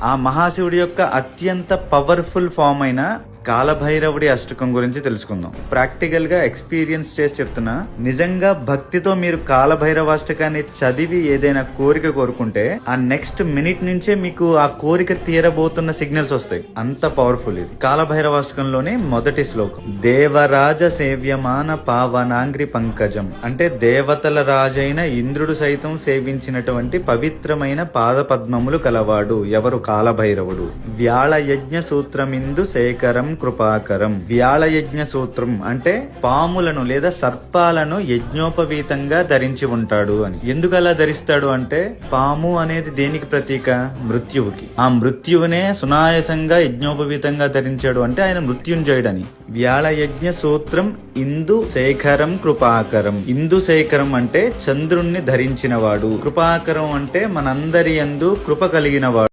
ఆ మహాశివుడి యొక్క అత్యంత పవర్ఫుల్ ఫామ్ అయిన కాలభైరవుడి అష్టకం గురించి తెలుసుకుందాం. ప్రాక్టికల్ గా ఎక్స్పీరియన్స్ చేసి చెప్తున్నా, నిజంగా భక్తితో మీరు కాలభైరవాష్టకాన్ని చదివి ఏదైనా కోరిక కోరుకుంటే ఆ నెక్స్ట్ మినిట్ నుంచే మీకు ఆ కోరిక తీరబోతున్న సిగ్నల్స్ వస్తాయి. అంత పవర్ఫుల్ ఇది. కాలభైరవాష్టకంలోనే మొదటి శ్లోకం, దేవరాజ సేవ్యమాన పావనాంగ్రి పంకజం, అంటే దేవతల రాజైన ఇంద్రుడు సైతం సేవించినటువంటి పవిత్రమైన పాద పద్మములు కలవాడు ఎవరు? కాలభైరవుడు. వ్యాళ యజ్ఞ సూత్రమిందు శేఖరం కృపాకరం. వ్యాళయజ్ఞ సూత్రం అంటే పాములను లేదా సర్పాలను యజ్ఞోపవీతంగా ధరించి ఉంటాడు అని. ఎందుకు అలా ధరిస్తాడు అంటే, పాము అనేది దేనికి ప్రతీక? మృత్యువుకి. ఆ మృత్యువునే సునాయాసంగా యజ్ఞోపవీతంగా ధరించాడు అంటే ఆయన మృత్యుంజయుడని. వ్యాళయజ్ఞ సూత్రం ఇందు శేఖరం కృపాకరం. ఇందు శేఖరం అంటే చంద్రుణ్ణి ధరించినవాడు, కృపాకరం అంటే మనందరి యందు కృప కలిగినవాడు.